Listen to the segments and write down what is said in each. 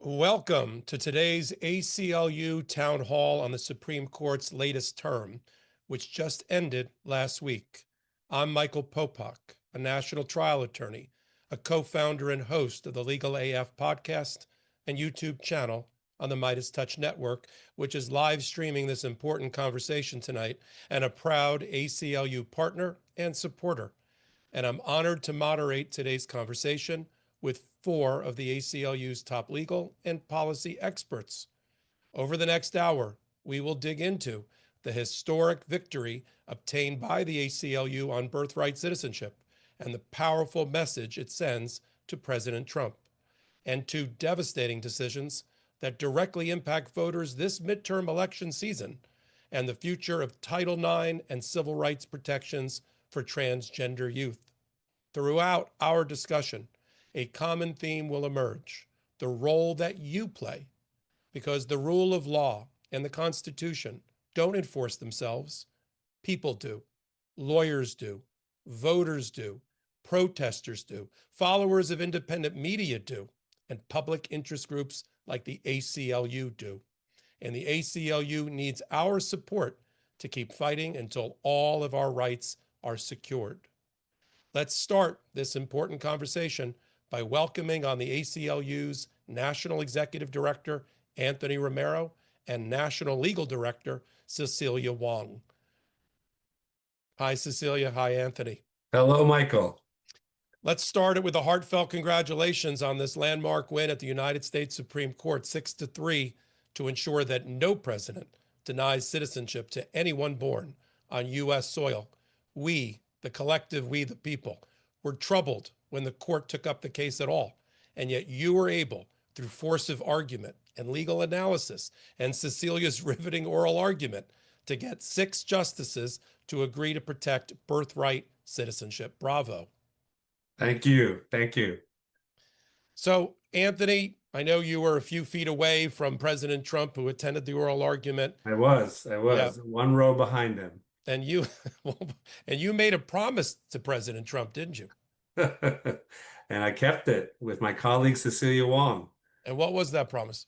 Welcome to today's ACLU Town Hall on the Supreme Court's latest term, which just ended last week. I'm Michael Popak, a national trial attorney, a co-founder and host of the Legal AF podcast and YouTube channel on the Midas Touch Network, which is live streaming this important conversation tonight, and a proud ACLU partner and supporter. And I'm honored to moderate today's conversation with four of the ACLU's top legal and policy experts. Over the next hour, we will dig into the historic victory obtained by the ACLU on birthright citizenship and the powerful message it sends to President Trump, and two devastating decisions that directly impact voters this midterm election season and the future of Title IX and civil rights protections for transgender youth. Throughout our discussion, a common theme will emerge: the role that you play, because the rule of law and the Constitution don't enforce themselves. People do, lawyers do, voters do, protesters do, followers of independent media do, and public interest groups like the ACLU do. And the ACLU needs our support to keep fighting until all of our rights are secured. Let's start this important conversation by welcoming on the ACLU's National Executive Director, Anthony Romero, and National Legal Director, Cecilia Wong. Hi, Cecilia. Hi, Anthony. Hello, Michael. Let's start it with a heartfelt congratulations on this landmark win at the United States Supreme Court, 6-3, to ensure that no president denies citizenship to anyone born on U.S. soil. We, the collective we, the people, were troubled when the court took up the case at all. And yet you were able, through force of argument and legal analysis and Cecilia's riveting oral argument, to get 6 justices to agree to protect birthright citizenship. Bravo. Thank you. Thank you. So, Anthony, I know you were a few feet away from President Trump, who attended the oral argument. I was. Yeah. One row behind him. And you, and you made a promise to President Trump, didn't you? And I kept it with my colleague Cecilia Wong. And what was that promise?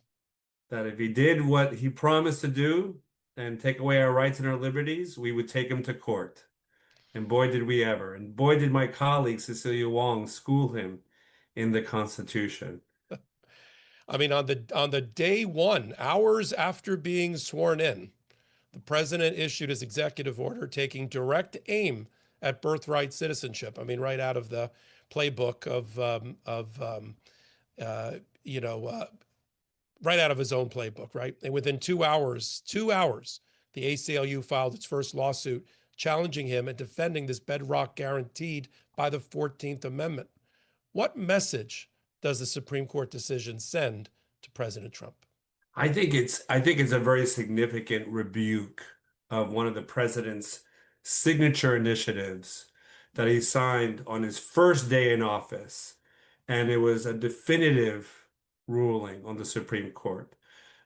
That if he did what he promised to do and take away our rights and our liberties, we would take him to court. And boy, did we ever. And boy, did my colleague Cecilia Wong school him in the Constitution. I mean, on the day one, hours after being sworn in, the president issued his executive order taking direct aim at birthright citizenship. I mean, right out of the playbook right out of his own playbook, right? And within 2 hours, the ACLU filed its first lawsuit challenging him and defending this bedrock guaranteed by the 14th Amendment. What message does the Supreme Court decision send to President Trump? I think it's a very significant rebuke of one of the president's signature initiatives that he signed on his first day in office. And it was a definitive ruling on the Supreme Court,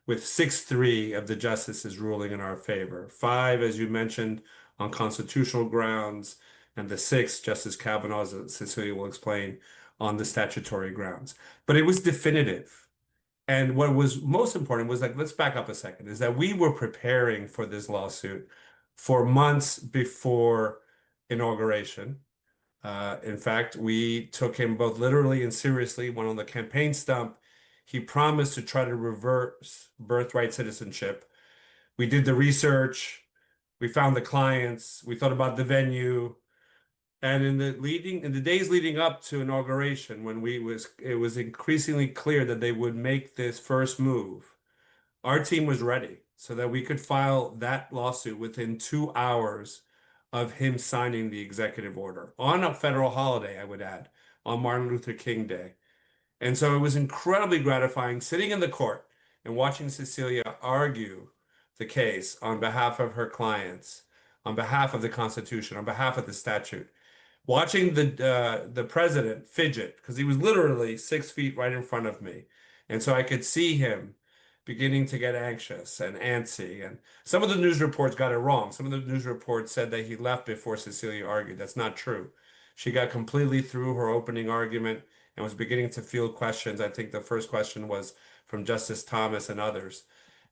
with 6-3 of the justices ruling in our favor. 5, as you mentioned, on constitutional grounds, and the 6th, Justice Kavanaugh, as Cecilia will explain, on the statutory grounds. But it was definitive. And what was most important was, like, let's back up a second, is that we were preparing for this lawsuit for months before inauguration. In fact, we took him both literally and seriously. When on the campaign stump, he promised to try to reverse birthright citizenship. We did the research, we found the clients, we thought about the venue. And in the days leading up to inauguration, when it was increasingly clear that they would make this first move, our team was ready so that we could file that lawsuit within 2 hours of him signing the executive order on a federal holiday, I would add, on Martin Luther King Day. And so it was incredibly gratifying sitting in the court and watching Cecilia argue the case on behalf of her clients, on behalf of the Constitution, on behalf of the statute. Watching the president fidget, because he was literally 6 feet right in front of me. And so I could see him beginning to get anxious and antsy. And some of the news reports got it wrong. Some of the news reports said that he left before Cecilia argued. That's not true. She got completely through her opening argument and was beginning to field questions. I think the first question was from Justice Thomas and others.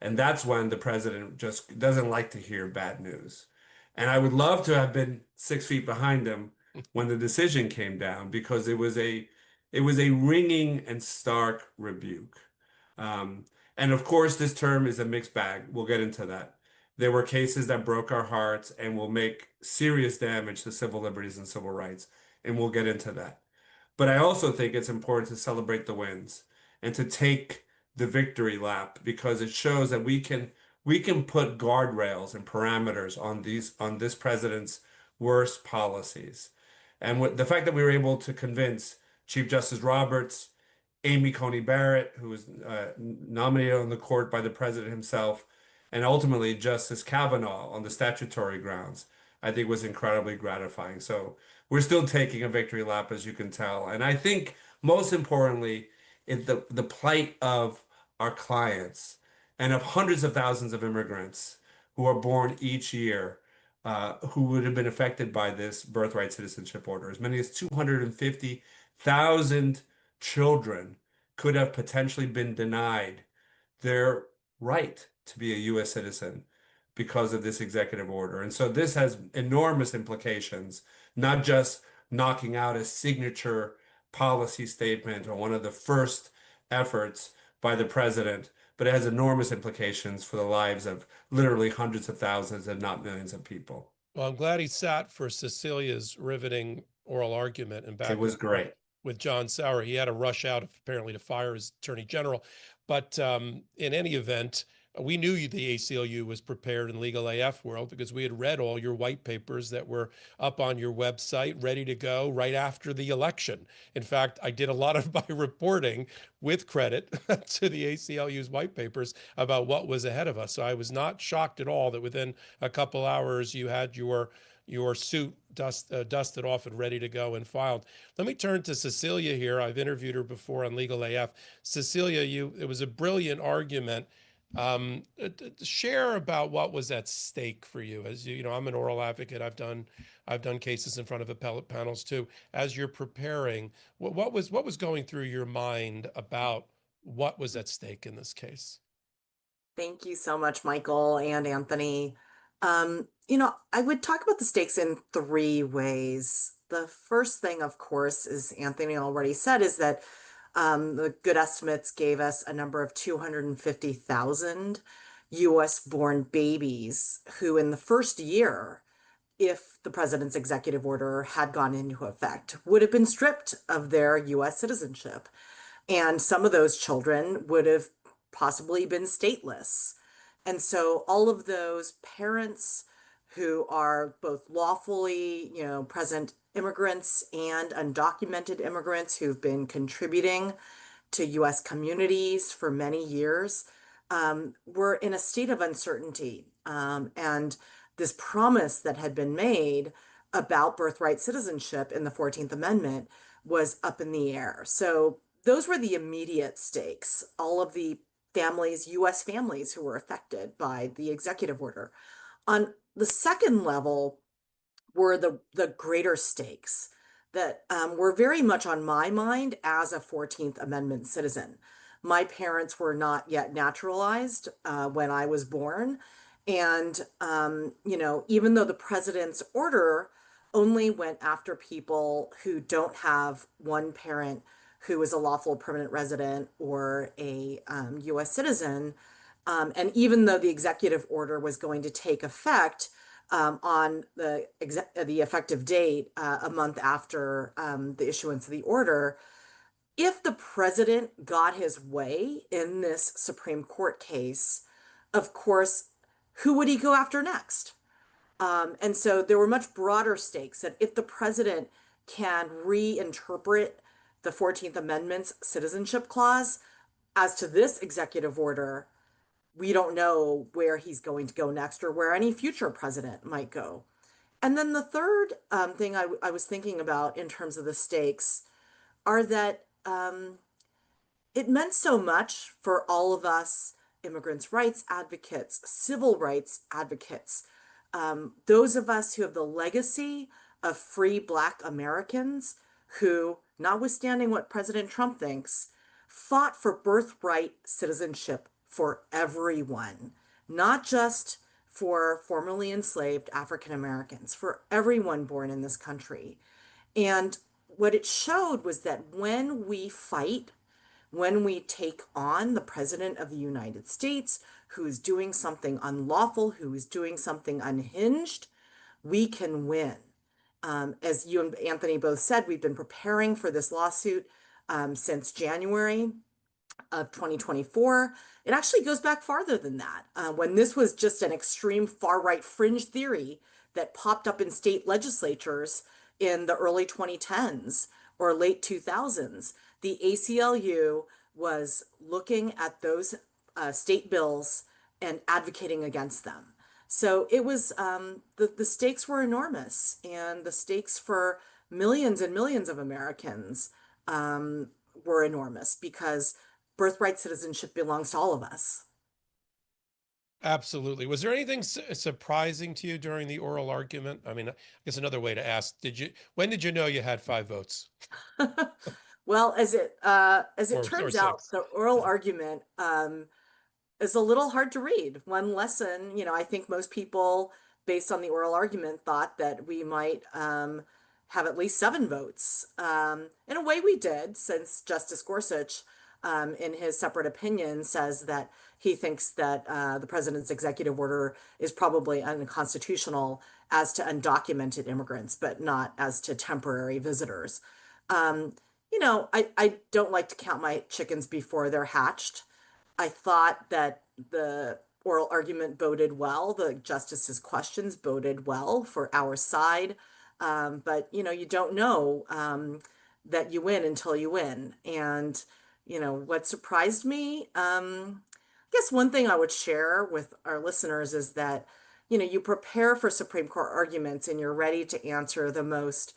And that's when the president just doesn't like to hear bad news. And I would love to have been 6 feet behind him when the decision came down because it was a ringing and stark rebuke. Um, and of course, this term is a mixed bag. We'll get into that. There were cases that broke our hearts and will make serious damage to civil liberties and civil rights, and we'll get into that. But I also think it's important to celebrate the wins and to take the victory lap because it shows that we can put guardrails and parameters on this president's worst policies. And with the fact that we were able to convince Chief Justice Roberts, Amy Coney Barrett, who was nominated on the court by the president himself, and ultimately Justice Kavanaugh on the statutory grounds, I think was incredibly gratifying. So we're still taking a victory lap, as you can tell. And I think most importantly, the plight of our clients and of hundreds of thousands of immigrants who are born each year, who would have been affected by this birthright citizenship order. As many as 250,000 children could have potentially been denied their right to be a U.S. citizen because of this executive order. And so this has enormous implications, not just knocking out a signature policy statement or one of the first efforts by the president, but it has enormous implications for the lives of literally hundreds of thousands, if not millions of people. Well, I'm glad he sat for Cecilia's riveting oral argument and It back and was forth great. with John Sauer. He had to rush out apparently to fire his attorney general. But in any event, we knew the ACLU was prepared in legal AF world because we had read all your white papers that were up on your website, ready to go right after the election. In fact, I did a lot of my reporting with credit to the ACLU's white papers about what was ahead of us. So I was not shocked at all that within a couple hours you had your suit dusted off and ready to go and filed. Let me turn to Cecilia here. I've interviewed her before on Legal AF. Cecilia, it was a brilliant argument. Share about what was at stake for you. As you know, I'm an oral advocate. I've done cases in front of appellate panels too. As you're preparing, what was going through your mind about what was at stake in this case? Thank you so much, Michael and Anthony. I would talk about the stakes in three ways. The first thing, of course, as Anthony already said, is that the good estimates gave us a number of 250,000 US born babies who, in the first year, if the president's executive order had gone into effect, would have been stripped of their US citizenship. And some of those children would have possibly been stateless. And so all of those parents who are both lawfully, present immigrants and undocumented immigrants who've been contributing to US communities for many years, were in a state of uncertainty. And this promise that had been made about birthright citizenship in the 14th Amendment was up in the air. So those were the immediate stakes, all of the families, US families who were affected by the executive order. On the second level were the greater stakes that were very much on my mind as a 14th Amendment citizen. My parents were not yet naturalized when I was born. And, even though the president's order only went after people who don't have one parent who is a lawful permanent resident or a US citizen, and even though the executive order was going to take effect on the effective date a month after the issuance of the order, if the president got his way in this Supreme Court case, of course, who would he go after next? And so there were much broader stakes that if the president can reinterpret the 14th Amendment's citizenship clause as to this executive order, we don't know where he's going to go next or where any future president might go. And then the third thing I was thinking about in terms of the stakes are that it meant so much for all of us immigrants' rights advocates, civil rights advocates, those of us who have the legacy of free Black Americans who, notwithstanding what President Trump thinks, fought for birthright citizenship for everyone, not just for formerly enslaved African Americans, for everyone born in this country. And what it showed was that when we fight, when we take on the President of the United States, who is doing something unlawful, who is doing something unhinged, we can win. As you and Anthony both said, we've been preparing for this lawsuit since January of 2024. It actually goes back farther than that. When this was just an extreme far-right fringe theory that popped up in state legislatures in the early 2010s or late 2000s, the ACLU was looking at those state bills and advocating against them. So it was, the stakes were enormous, and the stakes for millions and millions of Americans were enormous because birthright citizenship belongs to all of us. Absolutely. Was there anything surprising to you during the oral argument? I mean, I guess another way to ask, when did you know you had 5 votes? Well, as it Or turns out, 6? the oral argument is a little hard to read. One lesson, I think most people, based on the oral argument, thought that we might have at least 7 votes. In a way, we did, since Justice Gorsuch, in his separate opinion, says that he thinks that the president's executive order is probably unconstitutional as to undocumented immigrants, but not as to temporary visitors. I don't like to count my chickens before they're hatched. I thought that the oral argument boded well. The justices' questions boded well for our side. But, you don't know that you win until you win. And, what surprised me, I guess one thing I would share with our listeners is that, you prepare for Supreme Court arguments and you're ready to answer the most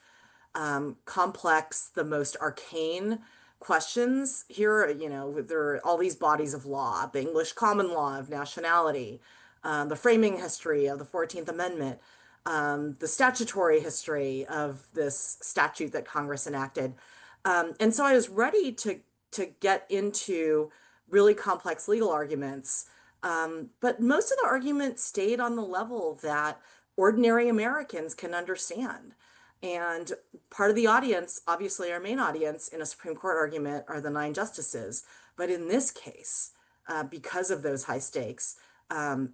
complex, the most arcane questions. Here, there are all these bodies of law, the English common law of nationality, the framing history of the 14th Amendment, the statutory history of this statute that Congress enacted. And so I was ready to get into really complex legal arguments. But most of the arguments stayed on the level that ordinary Americans can understand. And part of the audience, obviously our main audience in a Supreme Court argument, are the 9 justices. But in this case, because of those high stakes,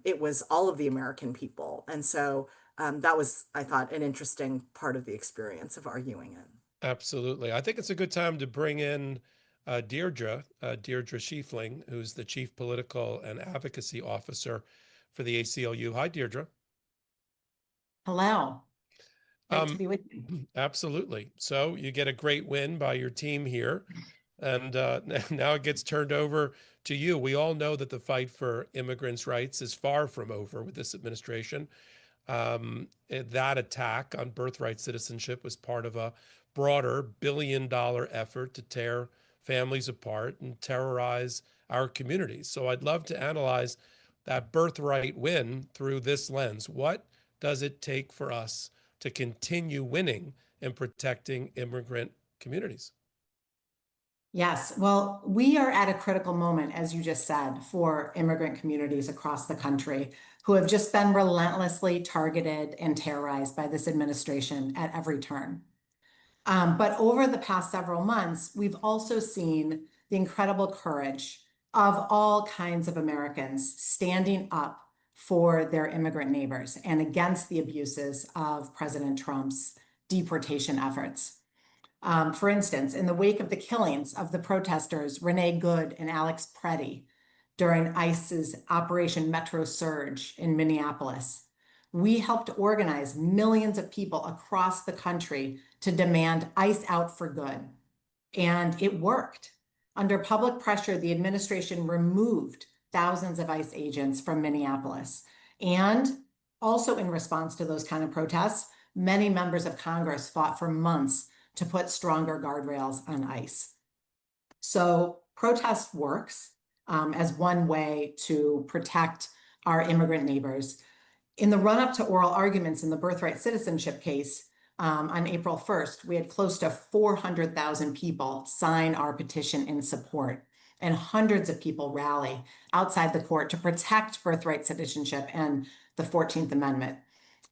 it was all of the American people. And so that was, I thought, an interesting part of the experience of arguing it. Absolutely. I think it's a good time to bring in Deirdre Schiefling, who's the Chief Political and Advocacy Officer for the ACLU. Hi, Deirdre. Hello. Great to be with you. Absolutely. So you get a great win by your team here. And now it gets turned over to you. We all know that the fight for immigrants' rights is far from over with this administration. That attack on birthright citizenship was part of a broader billion-dollar effort to tear families apart and terrorize our communities. So I'd love to analyze that birthright win through this lens. What does it take for us to continue winning and protecting immigrant communities? Yes, well, we are at a critical moment, as you just said, for immigrant communities across the country who have just been relentlessly targeted and terrorized by this administration at every turn. But over the past several months, we've also seen the incredible courage of all kinds of Americans standing up for their immigrant neighbors and against the abuses of President Trump's deportation efforts. For instance, in the wake of the killings of the protesters Renee Good and Alex Preddy during ICE's Operation Metro Surge in Minneapolis, we helped organize millions of people across the country to demand ICE out for good. And it worked. Under public pressure, the administration removed thousands of ICE agents from Minneapolis. And also in response to those kind of protests, many members of Congress fought for months to put stronger guardrails on ICE. So protest works as one way to protect our immigrant neighbors. In the run-up to oral arguments in the birthright citizenship case, on April 1st, we had close to 400,000 people sign our petition in support, and hundreds of people rally outside the court to protect birthright citizenship and the 14th Amendment.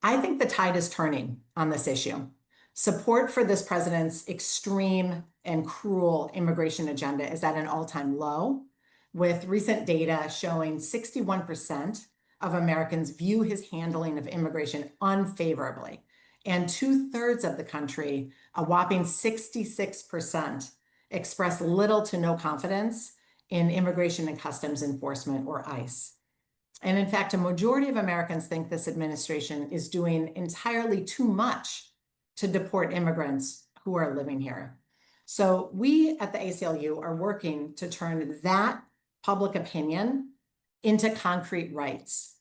I think the tide is turning on this issue. Support for this president's extreme and cruel immigration agenda is at an all-time low, with recent data showing 61% of Americans view his handling of immigration unfavorably. And 2/3 of the country, a whopping 66%, express little to no confidence in Immigration and Customs Enforcement, or ICE. And in fact, a majority of Americans think this administration is doing entirely too much to deport immigrants who are living here. So we at the ACLU are working to turn that public opinion into concrete rights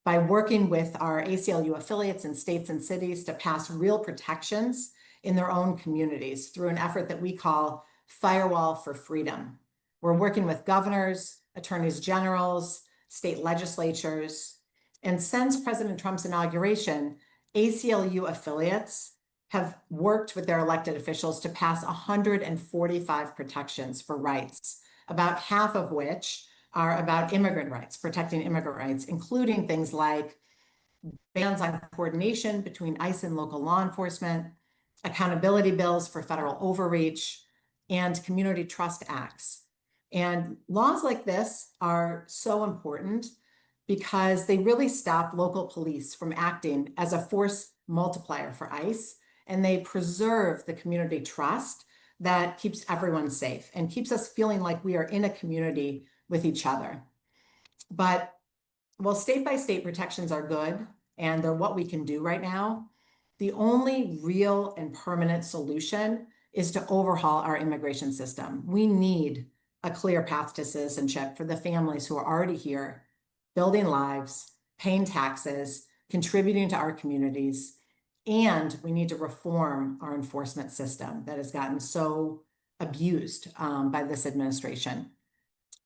by working with our ACLU affiliates in states and cities to pass real protections in their own communities through an effort that we call Firewall for Freedom. We're working with governors, attorneys generals, state legislatures, and since President Trump's inauguration, ACLU affiliates have worked with their elected officials to pass 145 protections for rights, about half of which are about immigrant rights, protecting immigrant rights, including things like bans on coordination between ICE and local law enforcement, accountability bills for federal overreach, and community trust acts. And laws like this are so important because they really stop local police from acting as a force multiplier for ICE, and they preserve the community trust that keeps everyone safe and keeps us feeling like we are in a community with each other. But while state-by-state protections are good and they're what we can do right now, the only real and permanent solution is to overhaul our immigration system. We need a clear path to citizenship for the families who are already here, building lives, paying taxes, contributing to our communities, and we need to reform our enforcement system that has gotten so abused by this administration.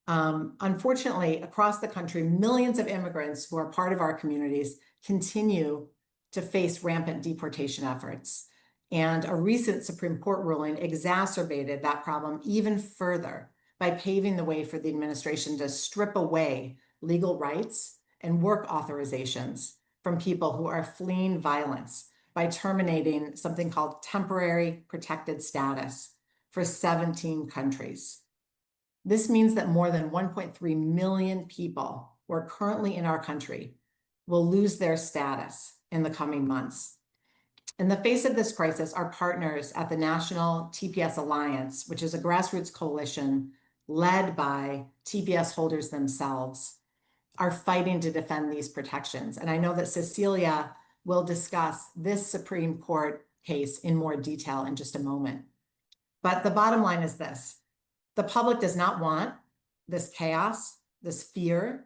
Unfortunately, across the country, millions of immigrants who are part of our communities continue to face rampant deportation efforts. And a recent Supreme Court ruling exacerbated that problem even further by paving the way for the administration to strip away legal rights and work authorizations from people who are fleeing violence by terminating something called temporary protected status for 17 countries. This means that more than 1.3 million people who are currently in our country will lose their status in the coming months. In the face of this crisis, our partners at the National TPS Alliance, which is a grassroots coalition led by TPS holders themselves, are fighting to defend these protections. And I know that Cecilia will discuss this Supreme Court case in more detail in just a moment. But the bottom line is this: the public does not want this chaos, this fear.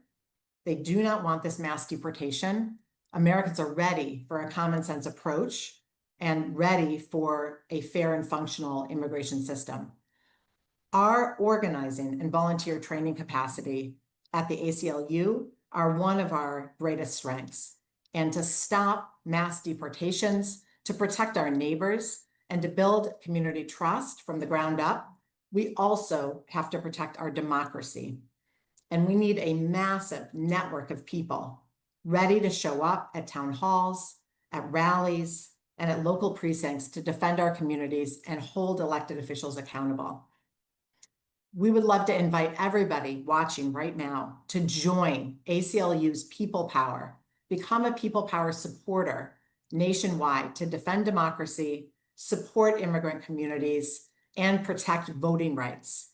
They do not want this mass deportation. Americans are ready for a common sense approach and ready for a fair and functional immigration system. Our organizing and volunteer training capacity at the ACLU are one of our greatest strengths. And to stop mass deportations, to protect our neighbors, and to build community trust from the ground up, we also have to protect our democracy. And we need a massive network of people ready to show up at town halls, at rallies, and at local precincts to defend our communities and hold elected officials accountable. We would love to invite everybody watching right now to join ACLU's People Power, become a People Power supporter nationwide to defend democracy, support immigrant communities, and protect voting rights.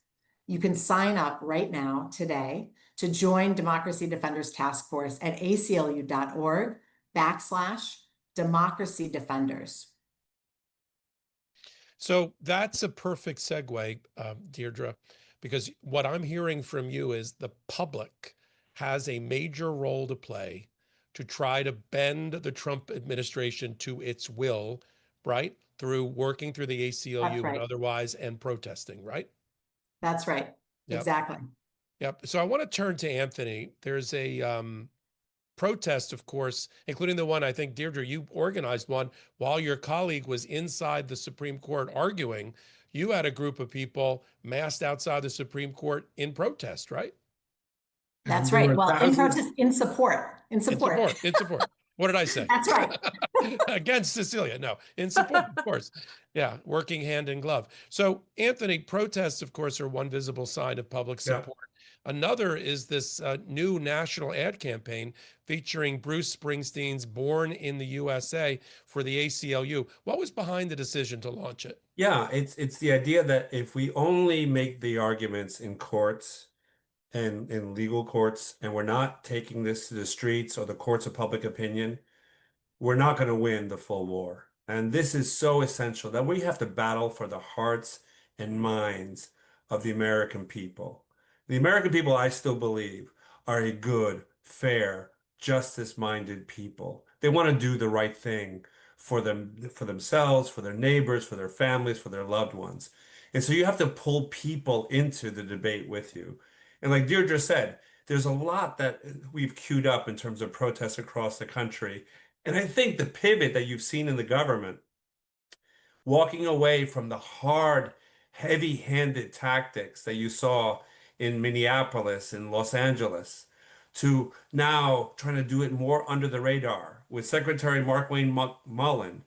You can sign up right now today to join Democracy Defenders Task Force at aclu.org/democracy defenders. So that's a perfect segue, Deirdre, because what I'm hearing from you is the public has a major role to play to try to bend the Trump administration to its will, right? Through working through the ACLU and otherwise, and protesting, right? That's right. Yep. Exactly. Yep. So I want to turn to Anthony. There's a protests, of course, including the one I think, Deirdre, you organized one while your colleague was inside the Supreme Court arguing. You had a group of people massed outside the Supreme Court in protest, right? That's There right. were Well, in thousands. protest, in support. In support. What did I say? That's right. Against Cecilia. No, in support, of course. Yeah, working hand in glove. So, Anthony, protests, of course, are one visible sign of public Yeah. support. Another is this new national ad campaign featuring Bruce Springsteen's Born in the USA for the ACLU. What was behind the decision to launch it? Yeah, it's the idea that if we only make the arguments in courts and in legal courts, and we're not taking this to the streets or the courts of public opinion, we're not going to win the full war. And this is so essential that we have to battle for the hearts and minds of the American people. The American people, I still believe, are a good, fair, justice-minded people. They want to do the right thing for them, for themselves, for their neighbors, for their families, for their loved ones. And so you have to pull people into the debate with you. And like Deirdre said, there's a lot that we've queued up in terms of protests across the country. And I think the pivot that you've seen in the government, walking away from the hard, heavy-handed tactics that you saw in Minneapolis and Los Angeles, to now trying to do it more under the radar with Secretary Mark Wayne Mullen.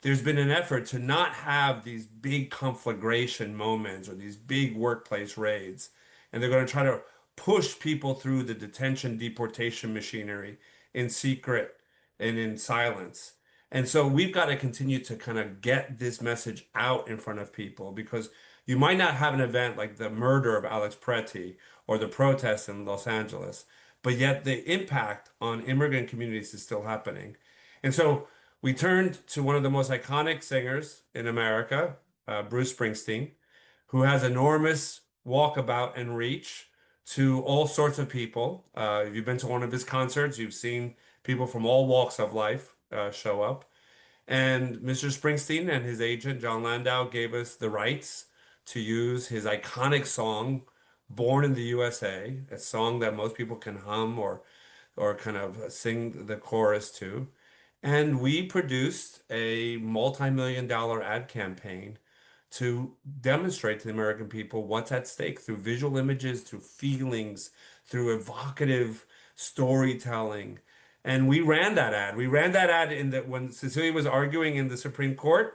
There's been an effort to not have these big conflagration moments or these big workplace raids. And they're going to try to push people through the detention deportation machinery in secret and in silence. And so we've got to continue to kind of get this message out in front of people, because you might not have an event like the murder of Alex Preti or the protests in Los Angeles, but yet the impact on immigrant communities is still happening. And so we turned to one of the most iconic singers in America, Bruce Springsteen, who has enormous walkabout and reach to all sorts of people. If you've been to one of his concerts, you've seen people from all walks of life show up. And Mr. Springsteen and his agent, John Landau, gave us the rights to use his iconic song, Born in the USA, a song that most people can hum or kind of sing the chorus to. And we produced a multi-million-dollar ad campaign to demonstrate to the American people what's at stake through visual images, through feelings, through evocative storytelling. And we ran that ad. We ran that ad when Cecilia was arguing in the Supreme Court.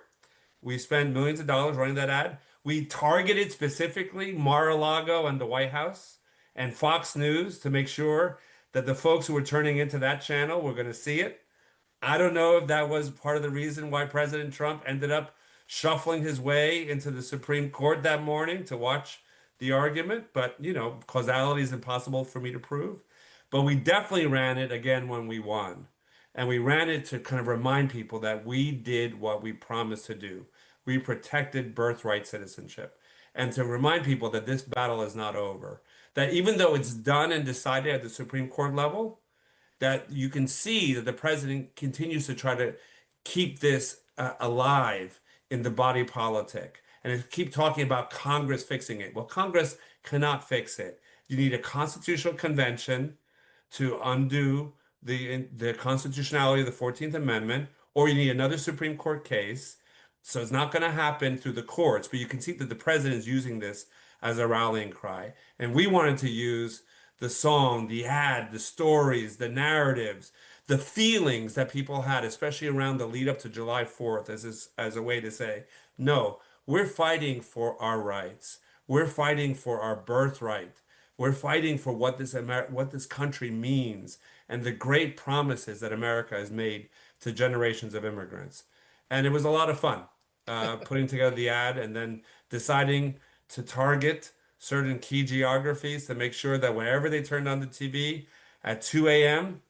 We spent millions of dollars running that ad. We targeted specifically Mar-a-Lago and the White House and Fox News to make sure that the folks who were turning into that channel were going to see it. I don't know if that was part of the reason why President Trump ended up shuffling his way into the Supreme Court that morning to watch the argument, but causality is impossible for me to prove. But we definitely ran it again when we won. And we ran it to kind of remind people that we did what we promised to do. We protected birthright citizenship. And to remind people that this battle is not over. That even though it's done and decided at the Supreme Court level, that you can see that the president continues to try to keep this alive in the body politic, and keep talking about Congress fixing it. Well, Congress cannot fix it. You need a constitutional convention to undo the constitutionality of the 14th Amendment, or you need another Supreme Court case. So it's not going to happen through the courts, but you can see that the president is using this as a rallying cry. And we wanted to use the song, the ad, the stories, the narratives, the feelings that people had, especially around the lead up to July 4th, as a way to say, no, we're fighting for our rights. We're fighting for our birthright. We're fighting for what this country means and the great promises that America has made to generations of immigrants. And it was a lot of fun putting together the ad and then deciding to target certain key geographies to make sure that whenever they turned on the TV at 2 a.m.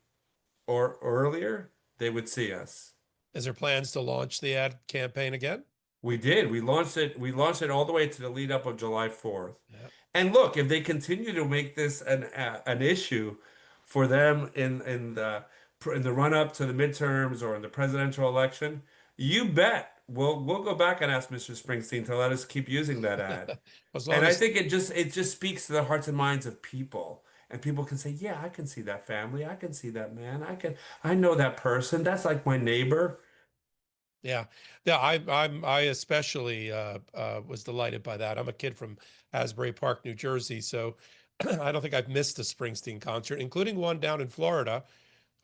or earlier, they would see us. Is there plans to launch the ad campaign again? We did. We launched it. We launched it all the way to the lead up of July 4th. Yeah. And look, if they continue to make this an issue for them in the run up to the midterms or in the presidential election, you bet we'll go back and ask Mr. Springsteen to let us keep using that ad. As long And I as think it just speaks to the hearts and minds of people. And people can say, yeah, I can see that family. I can see that man. I know that person. That's like my neighbor. Yeah, yeah. I especially was delighted by that. I'm a kid from Asbury Park, New Jersey, so I don't think I've missed a Springsteen concert, including one down in Florida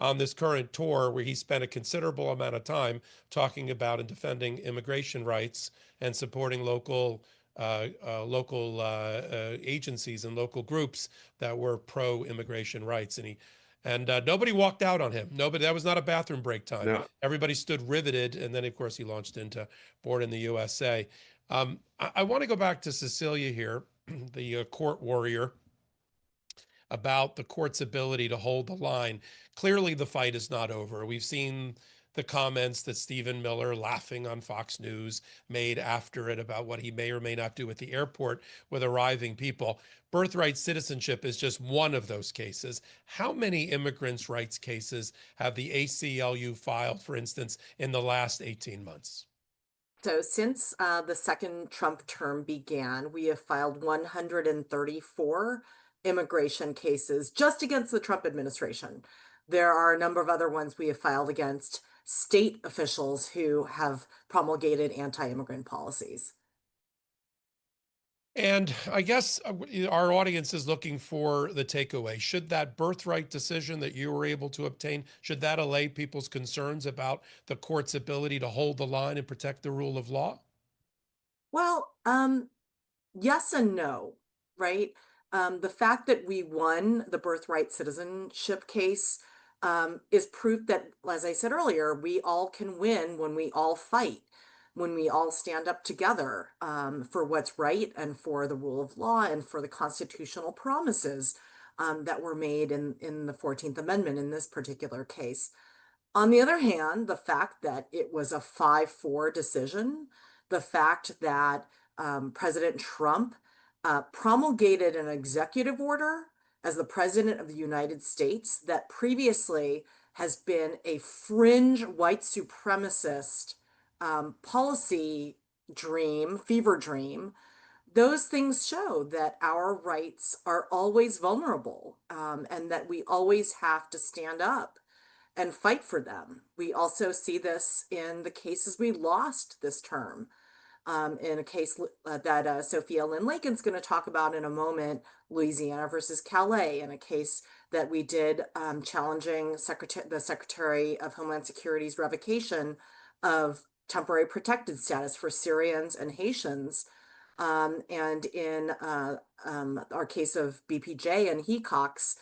on this current tour where he spent a considerable amount of time talking about and defending immigration rights and supporting local agencies and local groups that were pro-immigration rights. And nobody walked out on him. Nobody. That was not a bathroom break time. No. Everybody stood riveted, and then of course he launched into Born in the USA. I want to go back to Cecilia here, the court warrior, about the court's ability to hold the line. Clearly, the fight is not over. We've seen the comments that Stephen Miller, laughing on Fox News, made after it about what he may or may not do at the airport with arriving people. Birthright citizenship is just one of those cases. How many immigrants' rights cases have the ACLU filed, for instance, in the last 18 months? So since the second Trump term began, we have filed 134 immigration cases just against the Trump administration. There are a number of other ones we have filed against state officials who have promulgated anti-immigrant policies. And I guess our audience is looking for the takeaway. Should that birthright decision that you were able to obtain, should that allay people's concerns about the court's ability to hold the line and protect the rule of law? Well, yes and no, right? The fact that we won the birthright citizenship case is proof that, as I said earlier, we all can win when we all fight, when we all stand up together for what's right and for the rule of law and for the constitutional promises that were made in the 14th Amendment in this particular case. On the other hand, the fact that it was a 5-4 decision, the fact that President Trump promulgated an executive order as the President of the United States that previously has been a fringe white supremacist policy dream, fever dream. Those things show that our rights are always vulnerable and that we always have to stand up and fight for them. We also see this in the cases we lost this term. In a case that Sophia Lynn Lakin's going to talk about in a moment, Louisiana versus Calais, in a case that we did challenging the Secretary of Homeland Security's revocation of temporary protected status for Syrians and Haitians. And in our case of BPJ and Hecox,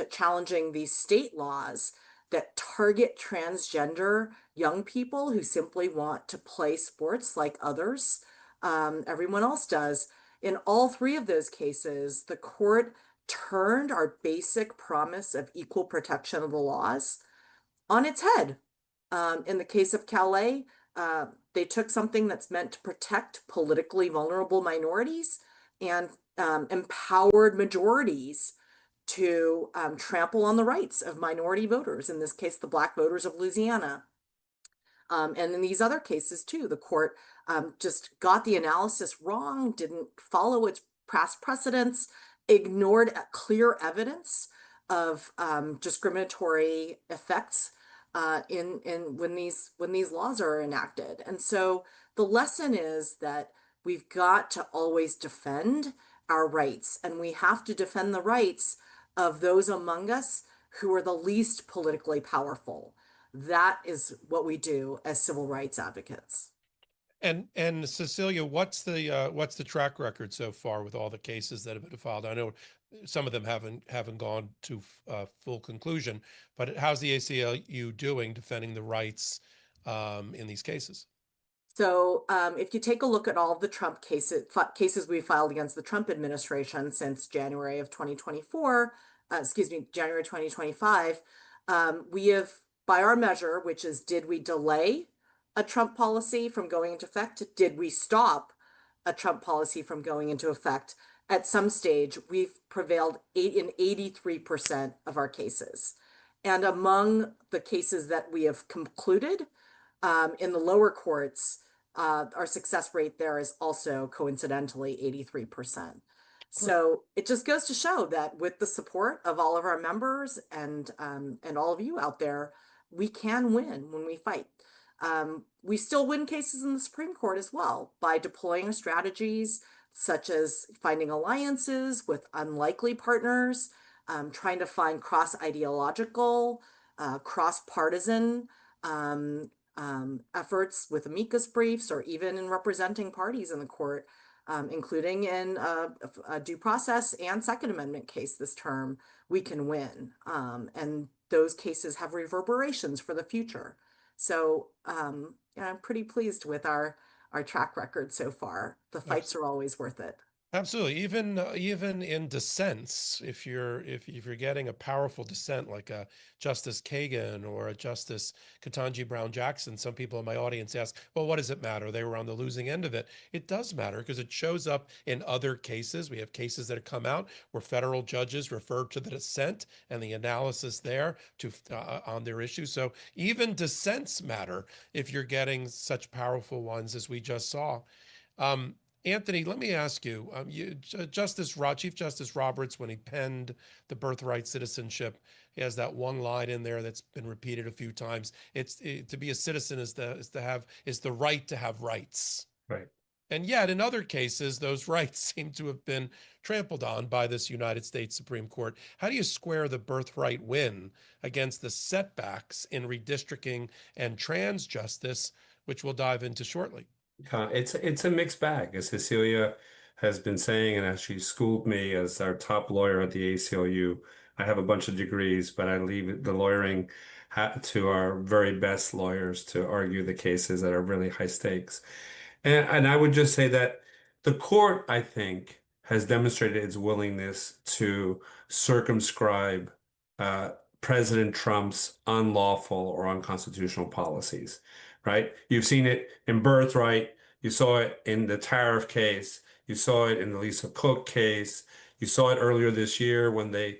challenging these state laws that target transgender young people who simply want to play sports like others, everyone else does. In all three of those cases, the court turned our basic promise of equal protection of the laws on its head. In the case of Calais, they took something that's meant to protect politically vulnerable minorities and empowered majorities to trample on the rights of minority voters, in this case, the Black voters of Louisiana. And in these other cases too, the court just got the analysis wrong, didn't follow its past precedents, ignored clear evidence of discriminatory effects when these laws are enacted. And so the lesson is that we've got to always defend our rights, and we have to defend the rights of those among us who are the least politically powerful. That is what we do as civil rights advocates. And Cecilia, what's the track record so far with all the cases that have been filed? I know some of them haven't gone to full conclusion, but how's the ACLU doing defending the rights in these cases? So if you take a look at all of the Trump cases we filed against the Trump administration since January of 2024, January 2025, we have, by our measure, which is, did we delay a Trump policy from going into effect? Did we stop a Trump policy from going into effect? At some stage, we've prevailed in 83% of our cases. And among the cases that we have concluded in the lower courts, our success rate there is also coincidentally 83%. So it just goes to show that with the support of all of our members and all of you out there, we can win when we fight. We still win cases in the Supreme Court as well by deploying strategies such as finding alliances with unlikely partners, trying to find cross-ideological, cross-partisan efforts with amicus briefs, or even in representing parties in the court, including in a due process and Second Amendment case this term. We can win. And those cases have reverberations for the future. So yeah, I'm pretty pleased with our track record so far. The fights are always worth it. Absolutely. Even in dissents, if you're getting a powerful dissent like a Justice Kagan or a Justice Ketanji Brown Jackson, some people in my audience ask, well, what does it matter? They were on the losing end of it. It does matter because it shows up in other cases. We have cases that have come out where federal judges refer to the dissent and the analysis there to on their issue. So even dissents matter if you're getting such powerful ones as we just saw. Anthony, let me ask you, Chief Justice Roberts, when he penned the birthright citizenship, he has that one line in there that's been repeated a few times. To be a citizen is the right to have rights. Right. And yet, in other cases, those rights seem to have been trampled on by this United States Supreme Court. How do you square the birthright win against the setbacks in redistricting and trans justice, which we'll dive into shortly? It's a mixed bag, as Cecilia has been saying, and as she schooled me as our top lawyer at the ACLU. I have a bunch of degrees, but I leave the lawyering to our very best lawyers to argue the cases that are really high stakes. And I would just say that the court, I think, has demonstrated its willingness to circumscribe President Trump's unlawful or unconstitutional policies, right? You've seen it in birthright. You saw it in the tariff case. You saw it in the Lisa Cook case. You saw it earlier this year when they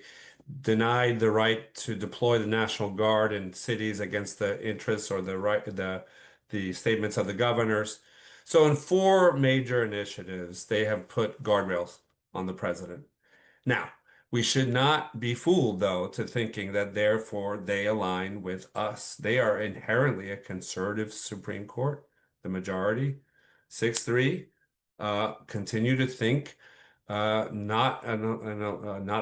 denied the right to deploy the National Guard in cities against the interests or the statements of the governors. So in 4 major initiatives, they have put guardrails on the president. Now, we should not be fooled, though, to thinking that therefore they align with us. They are inherently a conservative Supreme Court, the majority, 6-3, continue to think not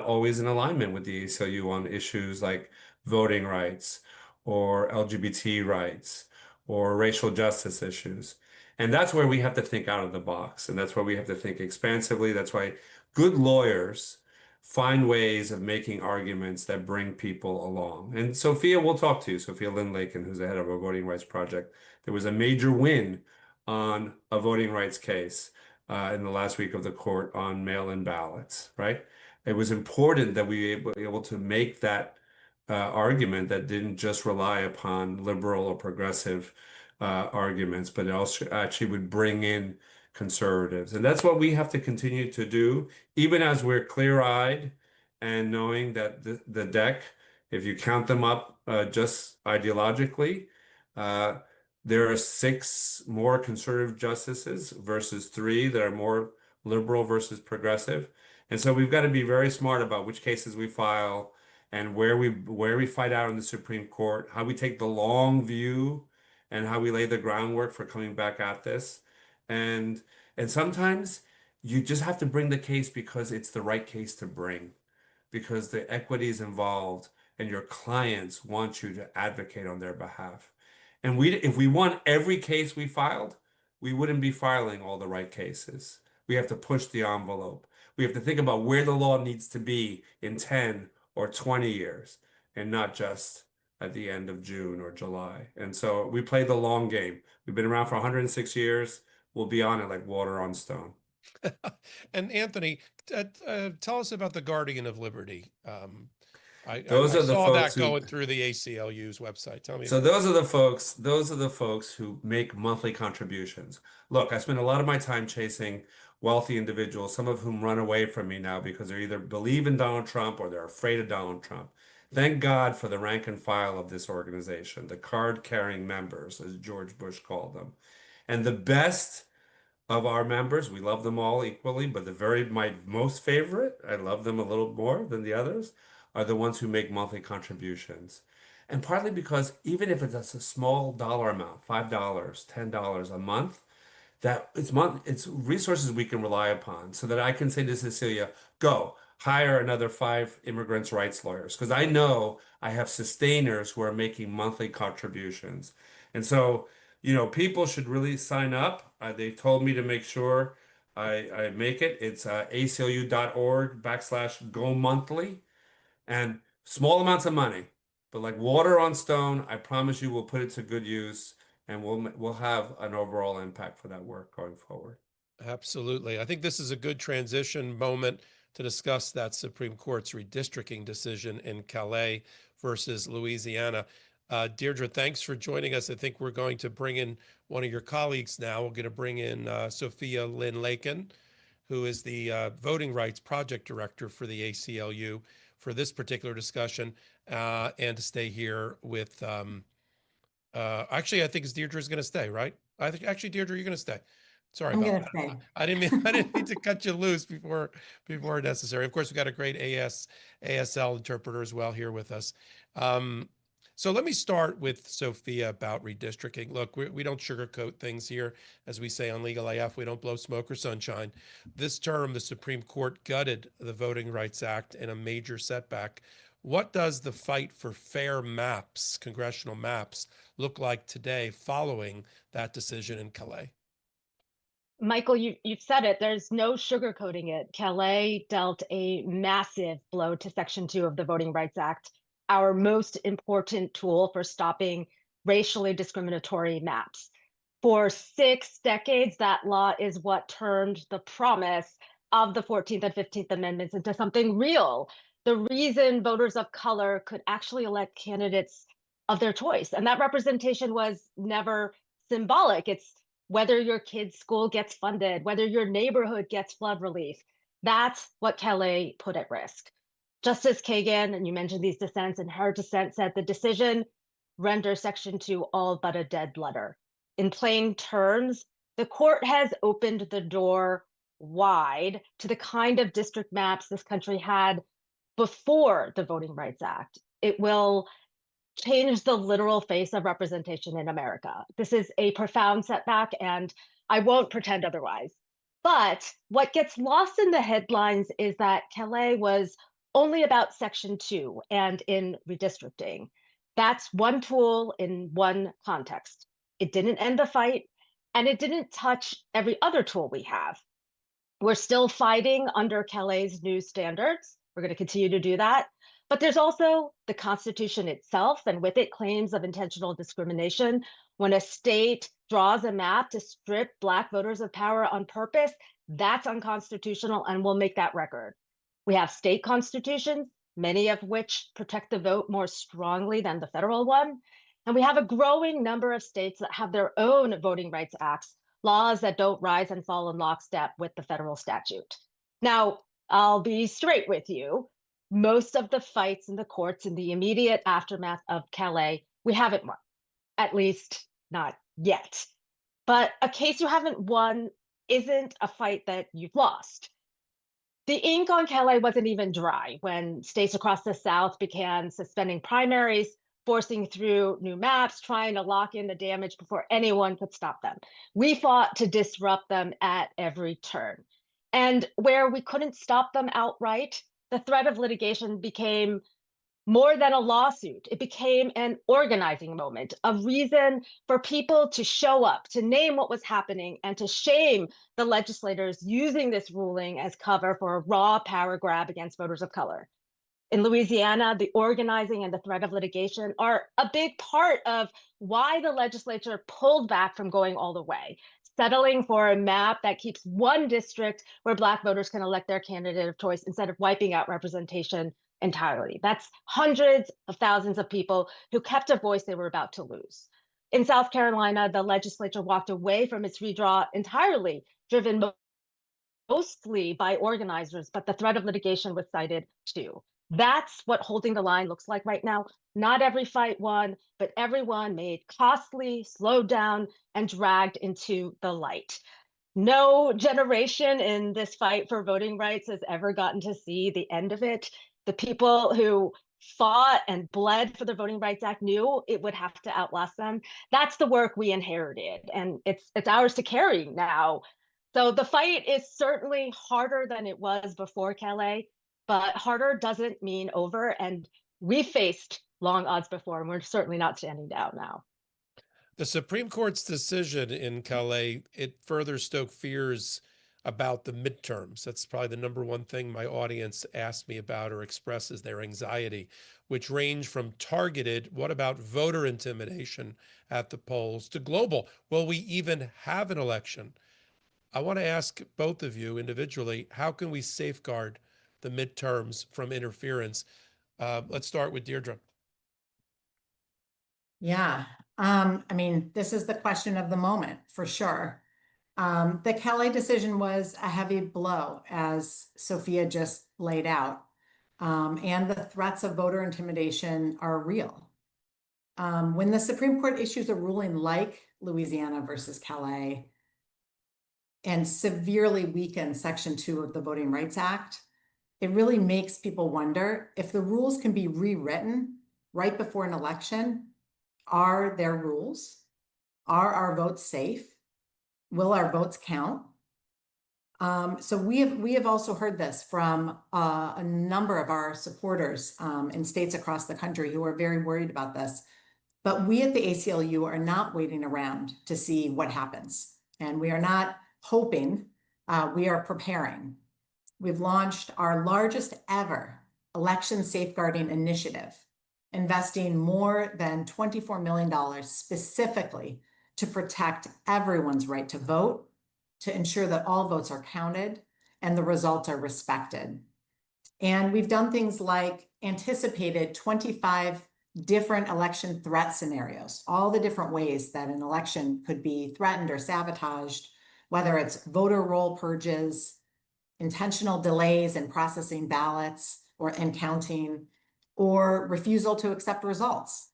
always in alignment with the ACLU on issues like voting rights or LGBT rights or racial justice issues. And that's where we have to think out of the box. And that's where we have to think expansively. That's why good lawyers find ways of making arguments that bring people along. And Sophia, we'll talk to you, Sophia Lindlaken, who's the head of our Voting Rights Project. There was a major win on a voting rights case in the last week of the court on mail-in ballots, right? It was important that we were able to make that argument that didn't just rely upon liberal or progressive arguments, but it also actually would bring in conservatives. And that's what we have to continue to do, even as we're clear-eyed and knowing that the deck, if you count them up just ideologically, there are 6 more conservative justices versus 3 that are more liberal versus progressive. And so we've got to be very smart about which cases we file and where we fight out in the Supreme Court, how we take the long view and how we lay the groundwork for coming back at this. And sometimes you just have to bring the case because it's the right case to bring, because the equity is involved and your clients want you to advocate on their behalf. And if we won every case we filed, we wouldn't be filing all the right cases. We have to push the envelope. We have to think about where the law needs to be in 10 or 20 years and not just at the end of June or July. And so we play the long game. We've been around for 106 years. We'll be on it like water on stone. And Anthony, tell us about the Guardian of Liberty. I Those are the saw folks that going through the ACLU's website. Tell me. So those are the folks who make monthly contributions. Look, I spend a lot of my time chasing wealthy individuals, some of whom run away from me now because they either believe in Donald Trump or they're afraid of Donald Trump. Thank God for the rank and file of this organization, the card-carrying members, as George Bush called them. And the best of our members. We love them all equally, but my most favorite, I love them a little more than the others, are the ones who make monthly contributions. And partly because even if it's a small dollar amount, $5, $10 a month, it's resources we can rely upon so that I can say to Cecilia, go hire another 5 immigrants' rights lawyers because I know I have sustainers who are making monthly contributions. And so, people should really sign up. They told me to make sure I make it. It's aclu.org/go monthly and small amounts of money, but like water on stone, I promise you we'll put it to good use and we'll have an overall impact for that work going forward. Absolutely. I think this is a good transition moment to discuss that Supreme Court's redistricting decision in Calais versus Louisiana. Deirdre, thanks for joining us. I think we're going to bring in one of your colleagues now. We're going to bring in Sophia Lynn Lakin, who is the Voting Rights Project Director for the ACLU for this particular discussion, and to stay here with, actually, I think Deirdre's going to stay, right? I think actually, Deirdre, you're going to stay. Sorry I'm about gonna that. stay. I didn't mean to cut you loose before necessary. Of course, we've got a great ASL interpreter as well here with us. So let me start with Sophia about redistricting. Look, we don't sugarcoat things here. As we say on Legal AF, we don't blow smoke or sunshine. This term, the Supreme Court gutted the Voting Rights Act in a major setback. What does the fight for fair maps, congressional maps, look like today following that decision in Calais? Michael, you've said it. There's no sugarcoating it. Calais dealt a massive blow to Section 2 of the Voting Rights Act, our most important tool for stopping racially discriminatory maps. For 6 decades, that law is what turned the promise of the 14th and 15th Amendments into something real. The reason voters of color could actually elect candidates of their choice. And that representation was never symbolic. It's whether your kid's school gets funded, whether your neighborhood gets flood relief. That's what Calais put at risk. Justice Kagan, and you mentioned these dissents, and her dissent said the decision renders Section 2 all but a dead letter. In plain terms, the court has opened the door wide to the kind of district maps this country had before the Voting Rights Act. It will change the literal face of representation in America. This is a profound setback, and I won't pretend otherwise. But what gets lost in the headlines is that Calais was only about Section 2 and in redistricting. That's one tool in one context. It didn't end the fight, and it didn't touch every other tool we have. We're still fighting under Calais' new standards. We're going to continue to do that. But there's also the Constitution itself, and with it, claims of intentional discrimination. When a state draws a map to strip Black voters of power on purpose, that's unconstitutional, and we'll make that record. We have state constitutions, many of which protect the vote more strongly than the federal one. And we have a growing number of states that have their own voting rights acts, laws that don't rise and fall in lockstep with the federal statute. Now, I'll be straight with you. Most of the fights in the courts in the immediate aftermath of Calais, we haven't won, at least not yet. But a case you haven't won isn't a fight that you've lost. The ink on Calais wasn't even dry when states across the South began suspending primaries, forcing through new maps, trying to lock in the damage before anyone could stop them. We fought to disrupt them at every turn. And where we couldn't stop them outright, the threat of litigation became more than a lawsuit. It became an organizing moment, a reason for people to show up, to name what was happening, and to shame the legislators using this ruling as cover for a raw power grab against voters of color. In Louisiana, the organizing and the threat of litigation are a big part of why the legislature pulled back from going all the way, settling for a map that keeps one district where Black voters can elect their candidate of choice instead of wiping out representation entirely. That's hundreds of thousands of people who kept a voice they were about to lose. In South Carolina, the legislature walked away from its redraw entirely, driven mostly by organizers, but the threat of litigation was cited too. That's what holding the line looks like right now. Not every fight won, but everyone made costly, slowed down, and dragged into the light. No generation in this fight for voting rights has ever gotten to see the end of it. The people who fought and bled for the Voting Rights Act knew it would have to outlast them. That's the work we inherited, and it's ours to carry now. So the fight is certainly harder than it was before Calais, but harder doesn't mean over. And we faced long odds before, and we're certainly not standing down now. The Supreme Court's decision in Calais, it further stoked fears about the midterms. That's probably the number one thing my audience asks me about or expresses their anxiety, which range from targeted, what about voter intimidation at the polls, to global, will we even have an election? I want to ask both of you individually, how can we safeguard the midterms from interference? Let's start with Deirdre. Yeah, I mean, this is the question of the moment for sure. The Calais decision was a heavy blow, as Sophia just laid out, and the threats of voter intimidation are real. When the Supreme Court issues a ruling like Louisiana versus Calais and severely weakens Section 2 of the Voting Rights Act, it really makes people wonder if the rules can be rewritten right before an election. Are there rules? Are our votes safe? Will our votes count? So we have also heard this from a number of our supporters in states across the country who are very worried about this. But we at the ACLU are not waiting around to see what happens. And we are not hoping, we are preparing. We've launched our largest ever election safeguarding initiative, investing more than $24 million specifically to protect everyone's right to vote, to ensure that all votes are counted and the results are respected. And we've done things like anticipated 25 different election threat scenarios, all the different ways that an election could be threatened or sabotaged, whether it's voter roll purges, intentional delays in processing ballots and counting, or refusal to accept results.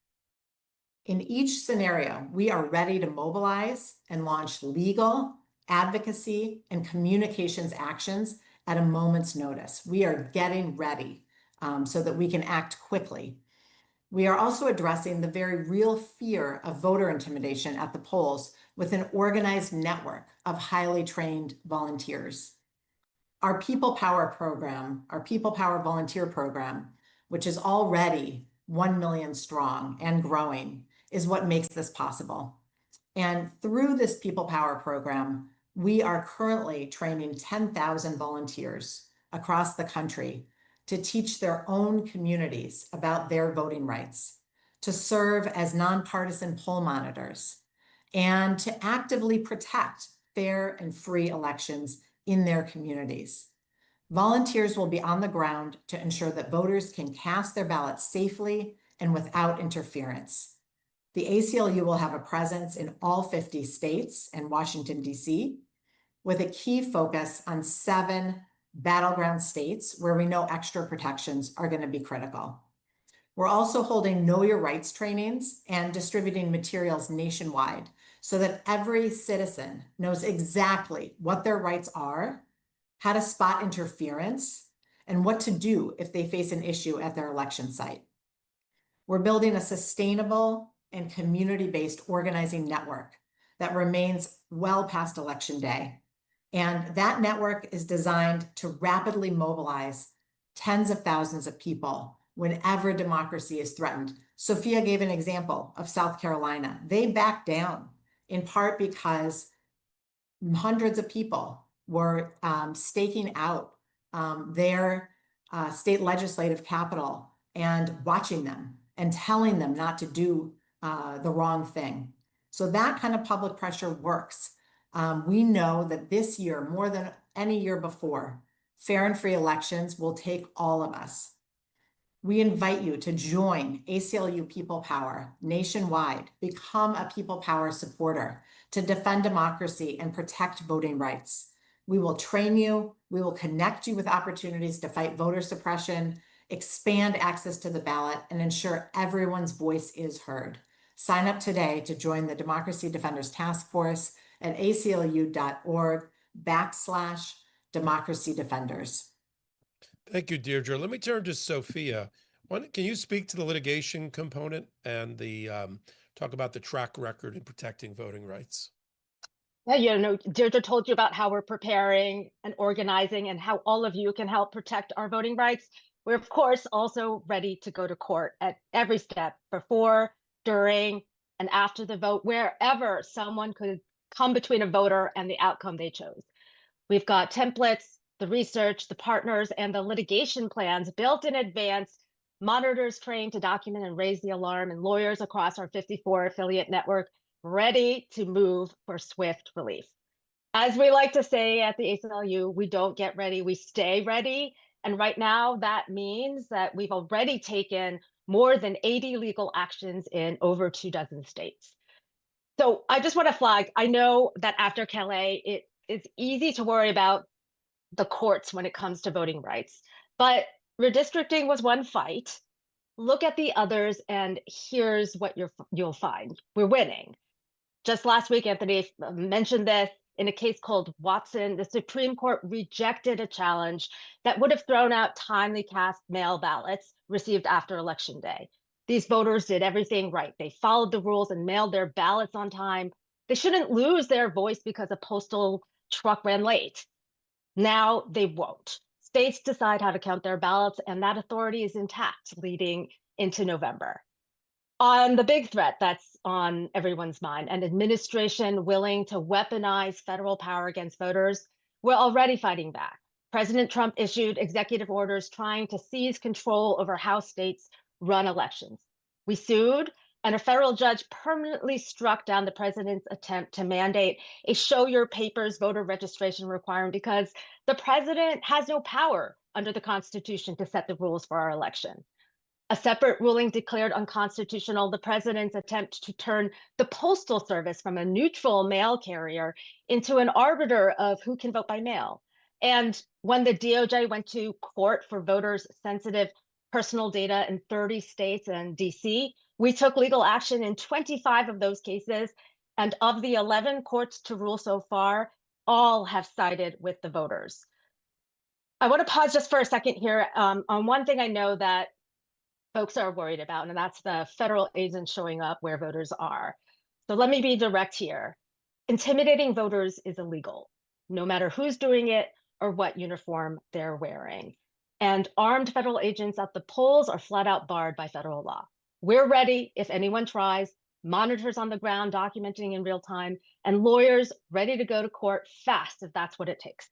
In each scenario, we are ready to mobilize and launch legal, advocacy, and communications actions at a moment's notice. We are getting ready so that we can act quickly. We are also addressing the very real fear of voter intimidation at the polls with an organized network of highly trained volunteers. Our People Power program, our People Power volunteer program, which is already 1 million strong and growing, is what makes this possible. And through this People Power program, we are currently training 10,000 volunteers across the country to teach their own communities about their voting rights, to serve as nonpartisan poll monitors, and to actively protect fair and free elections in their communities. Volunteers will be on the ground to ensure that voters can cast their ballots safely and without interference. The ACLU will have a presence in all 50 states and Washington, D.C., with a key focus on 7 battleground states where we know extra protections are going to be critical. We're also holding Know Your Rights trainings and distributing materials nationwide so that every citizen knows exactly what their rights are, how to spot interference, and what to do if they face an issue at their election site. We're building a sustainable and community-based organizing network that remains well past Election Day. And that network is designed to rapidly mobilize tens of thousands of people whenever democracy is threatened. Sophia gave an example of South Carolina. They backed down in part because hundreds of people were staking out their state legislative capital and watching them and telling them not to do the wrong thing. So that kind of public pressure works. We know that this year, more than any year before, fair and free elections will take all of us. We invite you to join ACLU People Power nationwide, become a People Power supporter to defend democracy and protect voting rights. We will train you, we will connect you with opportunities to fight voter suppression, expand access to the ballot, and ensure everyone's voice is heard. Sign up today to join the Democracy Defenders Task Force at aclu.org/democracy defenders. Thank you, Deirdre. Let me turn to Sophia. Can you speak to the litigation component and the talk about the track record in protecting voting rights? Yeah, Deirdre told you about how we're preparing and organizing and how all of you can help protect our voting rights. We're, of course, also ready to go to court at every step, before, during, and after the vote, wherever someone could come between a voter and the outcome they chose. We've got templates, the research, the partners, and the litigation plans built in advance, monitors trained to document and raise the alarm, and lawyers across our 54 affiliate network ready to move for swift relief. As we like to say at the ACLU, we don't get ready, we stay ready. And right now, that means that we've already taken more than 80 legal actions in over 24 states. So I just want to flag, I know that after Calais, it is easy to worry about the courts when it comes to voting rights, but redistricting was one fight. Look at the others, and here's what you'll find. We're winning. Just last week, Anthony mentioned this, in a case called Watson, the Supreme Court rejected a challenge that would have thrown out timely cast mail ballots received after Election Day. These voters did everything right. They followed the rules and mailed their ballots on time. They shouldn't lose their voice because a postal truck ran late. Now they won't. States decide how to count their ballots, and that authority is intact leading into November. On the big threat that's on everyone's mind, an administration willing to weaponize federal power against voters, we're already fighting back. President Trump issued executive orders trying to seize control over how states run elections. We sued, and a federal judge permanently struck down the president's attempt to mandate a show your papers voter registration requirement because the president has no power under the Constitution to set the rules for our election. A separate ruling declared unconstitutional the president's attempt to turn the Postal Service from a neutral mail carrier into an arbiter of who can vote by mail. And when the DOJ went to court for voters' sensitive personal data in 30 states and DC, we took legal action in 25 of those cases. And of the 11 courts to rule so far, all have sided with the voters. I want to pause just for a second here on one thing I know that folks are worried about, and that's the federal agents showing up where voters are. So let me be direct here. Intimidating voters is illegal, no matter who's doing it or what uniform they're wearing. And armed federal agents at the polls are flat out barred by federal law. We're ready if anyone tries, monitors on the ground documenting in real time, and lawyers ready to go to court fast if that's what it takes.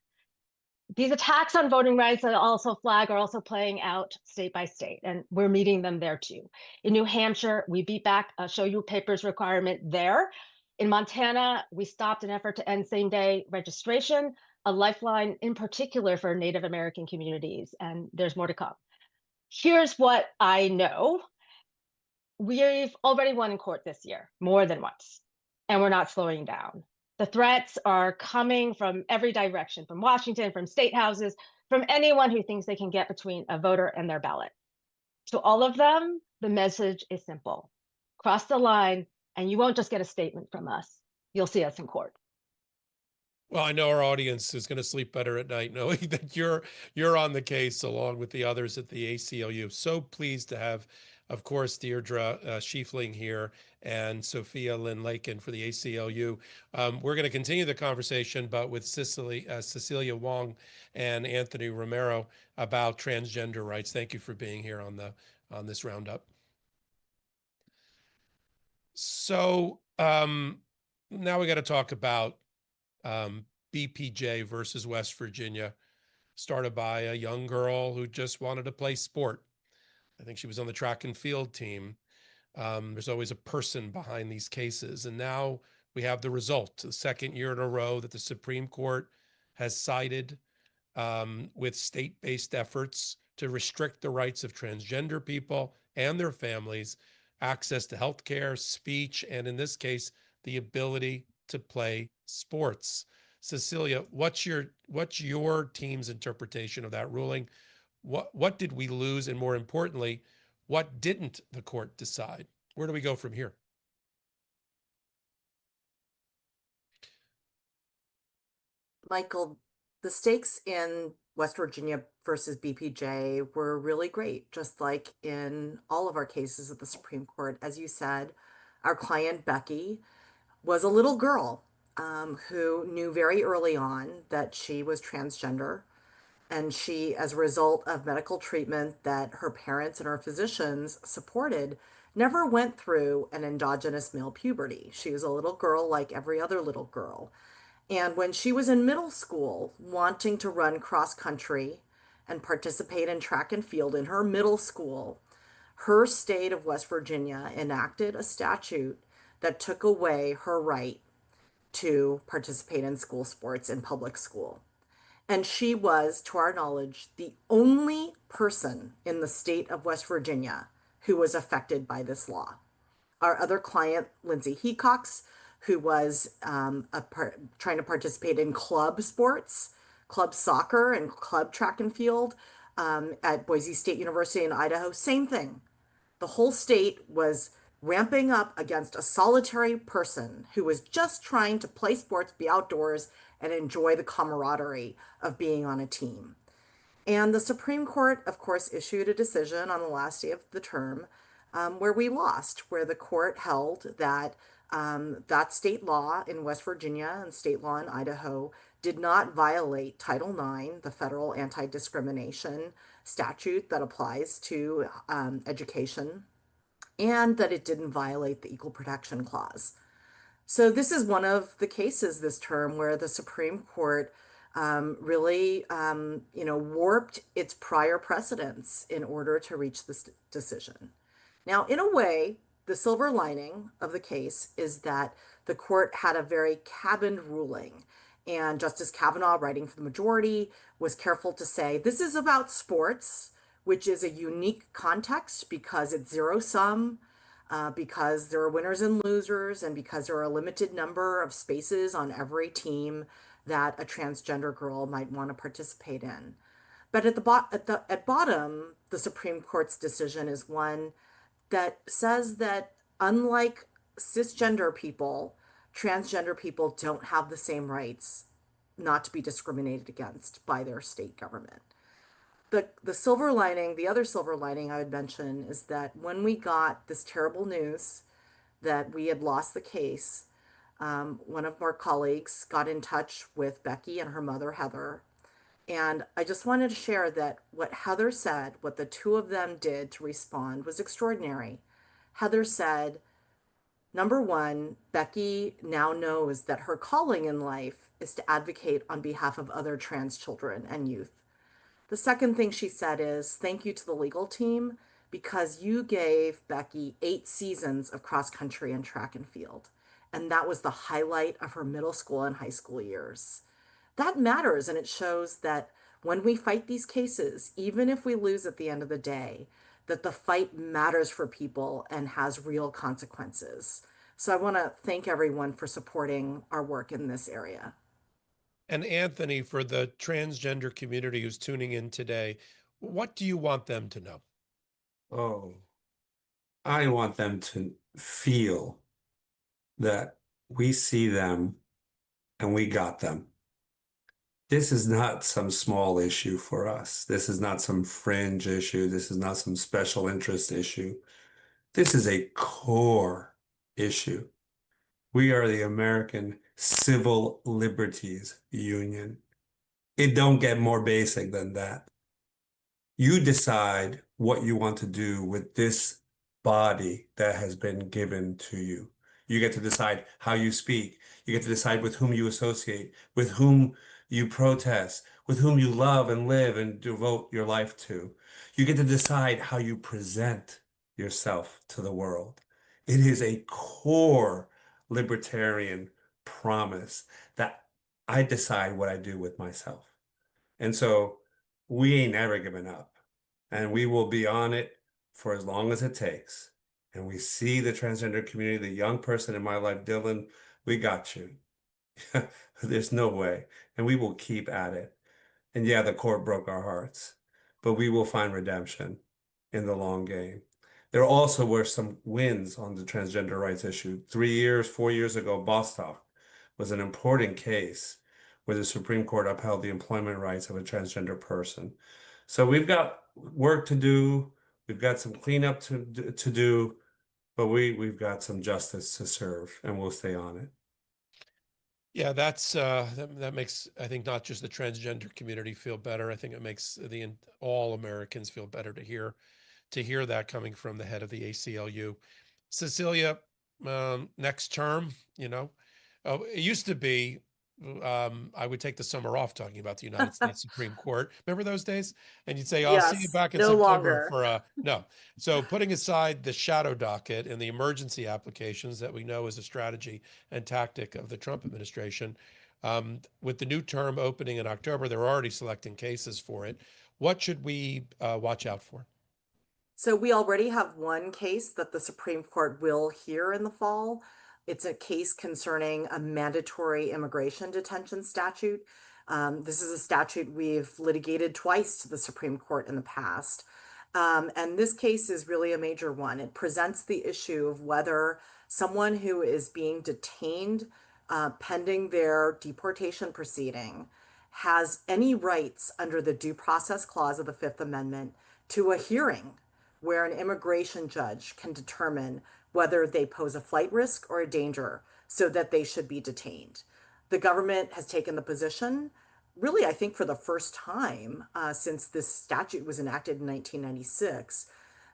These attacks on voting rights that also flag are also playing out state by state, and we're meeting them there too. In New Hampshire, we beat back a show you papers requirement there. In Montana, we stopped an effort to end same-day registration, a lifeline in particular for Native American communities, and there's more to come. Here's what I know. We've already won in court this year, more than once, and we're not slowing down. The threats are coming from every direction, from Washington, from state houses, from anyone who thinks they can get between a voter and their ballot. To all of them, the message is simple. Cross the line, and you won't just get a statement from us. You'll see us in court. Well, I know our audience is going to sleep better at night knowing that you're on the case along with the others at the ACLU. So pleased to have, of course, Deirdre Schiefling here and Sophia Lynn Lakin for the ACLU. We're going to continue the conversation, but with Cecilia Wong and Anthony Romero about transgender rights. Thank you for being here on this roundup. So now we got to talk about BPJ versus West Virginia, started by a young girl who just wanted to play sport. I think she was on the track and field team. There's always a person behind these cases. And now we have the result, the second year in a row that the Supreme Court has sided with state-based efforts to restrict the rights of transgender people and their families, access to healthcare, speech, and in this case, the ability to play sports. Cecilia, what's your team's interpretation of that ruling? What did we lose? And more importantly, what didn't the court decide? Where do we go from here? Michael, the stakes in West Virginia versus BPJ were really great, just like in all of our cases at the Supreme Court. As you said, our client Becky was a little girl who knew very early on that she was transgender. And she, as a result of medical treatment that her parents and her physicians supported, never went through an endogenous male puberty. She was a little girl like every other little girl. And when she was in middle school, wanting to run cross country and participate in track and field in her middle school, her state of West Virginia enacted a statute that took away her right to participate in school sports in public school. And she was, to our knowledge, the only person in the state of West Virginia who was affected by this law. Our other client, Lindsay Hecox, who was trying to participate in club sports, club soccer and club track and field at Boise State University in Idaho, same thing. The whole state was ramping up against a solitary person who was just trying to play sports, be outdoors, and enjoy the camaraderie of being on a team. And the Supreme Court, of course, issued a decision on the last day of the term where we lost, where the court held that that state law in West Virginia and state law in Idaho did not violate Title IX, the federal anti-discrimination statute that applies to education, and that it didn't violate the Equal Protection Clause. So this is one of the cases this term where the Supreme Court really, warped its prior precedents in order to reach this decision. Now, in a way, the silver lining of the case is that the court had a very cabined ruling. And Justice Kavanaugh, writing for the majority, was careful to say this is about sports, which is a unique context because it's zero sum, because there are winners and losers, and because there are a limited number of spaces on every team that a transgender girl might want to participate in. But at bottom, the Supreme Court's decision is one that says that unlike cisgender people, transgender people don't have the same rights not to be discriminated against by their state government. The silver lining, the other silver lining I would mention is that when we got this terrible news that we had lost the case, one of our colleagues got in touch with Becky and her mother, Heather. And I just wanted to share that what Heather said, what the two of them did to respond was extraordinary. Heather said, number one, Becky now knows that her calling in life is to advocate on behalf of other trans children and youth. The second thing she said is, thank you to the legal team because you gave Becky 8 seasons of cross country and track and field. And that was the highlight of her middle school and high school years. That matters, and it shows that when we fight these cases, even if we lose at the end of the day, that the fight matters for people and has real consequences. So I want to thank everyone for supporting our work in this area. And Anthony, for the transgender community who's tuning in today, what do you want them to know? Oh, I want them to feel that we see them and we got them. This is not some small issue for us. This is not some fringe issue. This is not some special interest issue. This is a core issue. We are the American Civil Liberties Union. It don't get more basic than that. You decide what you want to do with this body that has been given to you. You get to decide how you speak. You get to decide with whom you associate, with whom you protest, with whom you love and live and devote your life to. You get to decide how you present yourself to the world. It is a core libertarian promise that I decide what I do with myself. And so we ain't ever giving up. And we will be on it for as long as it takes. And we see the transgender community, the young person in my life, Dylan, we got you. There's no way. And we will keep at it. And yeah, the court broke our hearts, but we will find redemption in the long game. There also were some wins on the transgender rights issue. 3 years, 4 years ago, Bostock was an important case where the Supreme Court upheld the employment rights of a transgender person. So we've got work to do. We've got some cleanup to do, but we've got some justice to serve, and we'll stay on it. Yeah, that's that makes, I think, not just the transgender community feel better. I think it makes all Americans feel better to hear that coming from the head of the ACLU. Cecilia, next term, it used to be I would take the summer off talking about the United States Supreme Court. Remember those days? And you'd say, I'll see you Yes, back in no September longer. for no. So putting aside the shadow docket and the emergency applications that we know is a strategy and tactic of the Trump administration, with the new term opening in October, they're already selecting cases for it. What should we watch out for? So we already have one case that the Supreme Court will hear in the fall. It's a case concerning a mandatory immigration detention statute. This is a statute we've litigated twice to the Supreme Court in the past. And this case is really a major one. It presents the issue of whether someone who is being detained pending their deportation proceeding has any rights under the Due Process Clause of the Fifth Amendment to a hearing where an immigration judge can determine whether they pose a flight risk or a danger so that they should be detained. The government has taken the position, really, I think for the first time since this statute was enacted in 1996,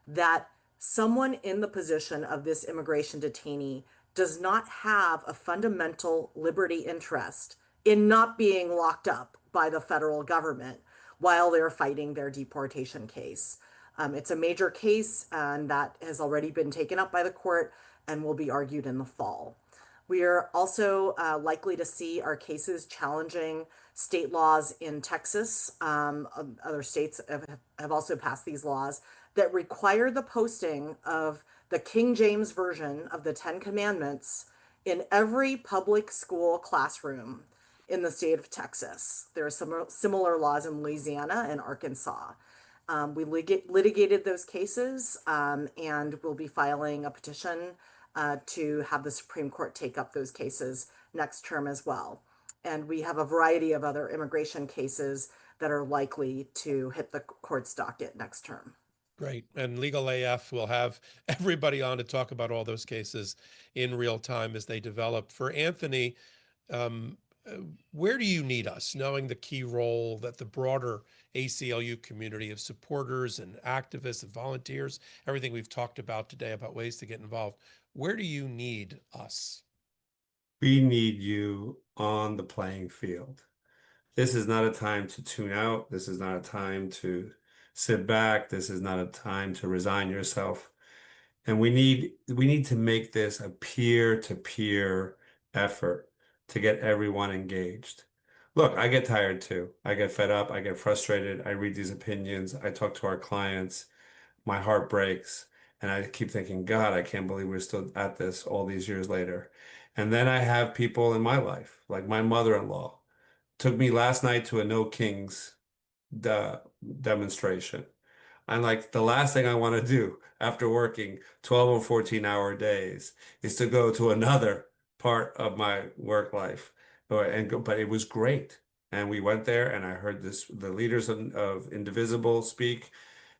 that someone in the position of this immigration detainee does not have a fundamental liberty interest in not being locked up by the federal government while they're fighting their deportation case. It's a major case, and that has already been taken up by the court and will be argued in the fall. We are also likely to see our cases challenging state laws in Texas. Other states have also passed these laws that require the posting of the King James Version of the Ten Commandments in every public school classroom in the state of Texas. There are some similar laws in Louisiana and Arkansas. We litigated those cases and we'll be filing a petition to have the Supreme Court take up those cases next term as well. And we have a variety of other immigration cases that are likely to hit the court's docket next term. Great. And Legal AF will have everybody on to talk about all those cases in real time as they develop. For Anthony, where do you need us, knowing the key role that the broader ACLU community of supporters and activists and volunteers, everything we've talked about today about ways to get involved, where do you need us? We need you on the playing field. This is not a time to tune out. This is not a time to sit back. This is not a time to resign yourself. And we need to make this a peer-to-peer effort to get everyone engaged. Look, I get tired too. I get fed up. I get frustrated. I read these opinions. I talk to our clients. My heart breaks. And I keep thinking, God, I can't believe we're still at this all these years later. And then I have people in my life, like my mother-in-law, took me last night to a No Kings demonstration. And like the last thing I want to do after working 12 or 14-hour days is to go to another part of my work life. But it was great. And we went there and I heard the leaders of Indivisible speak,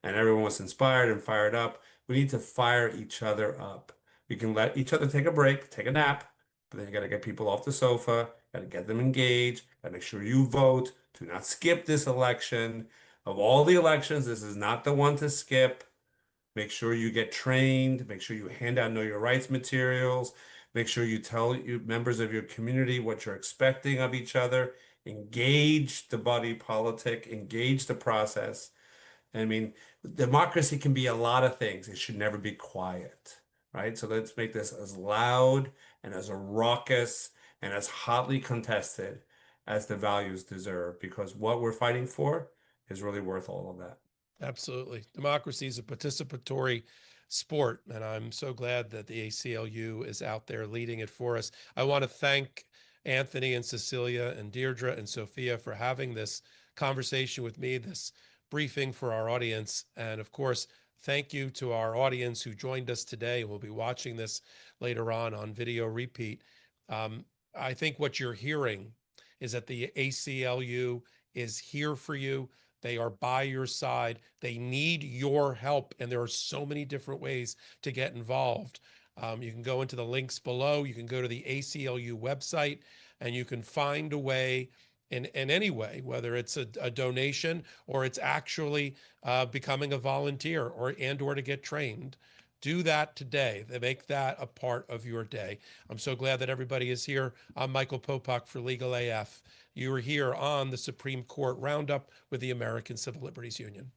and everyone was inspired and fired up. We need to fire each other up. We can let each other take a break, take a nap, but then you got to get people off the sofa, got to get them engaged, got to make sure you vote. Do not skip this election. Of all the elections, this is not the one to skip. Make sure you get trained. Make sure you hand out Know Your Rights materials. Make sure you tell members of your community what you're expecting of each other. Engage the body politic. Engage the process. I mean, democracy can be a lot of things. It should never be quiet, right? So let's make this as loud and as raucous and as hotly contested as the values deserve, because what we're fighting for is really worth all of that. Absolutely. Democracy is a participatory sport, and I'm so glad that the ACLU is out there leading it for us. I want to thank Anthony and Cecilia and Deirdre and Sophia for having this conversation with me, this briefing for our audience. And of course, thank you to our audience who joined us today. We'll be watching this later on video repeat. I think what you're hearing is that the ACLU is here for you. They are by your side. They need your help. And there are so many different ways to get involved. You can go into the links below. You can go to the ACLU website and you can find a way in any way, whether it's a donation or it's actually becoming a volunteer or to get trained. Do that today. They make that a part of your day. I'm so glad that everybody is here. I'm Michael Popak for Legal AF. You are here on the Supreme Court Roundup with the American Civil Liberties Union.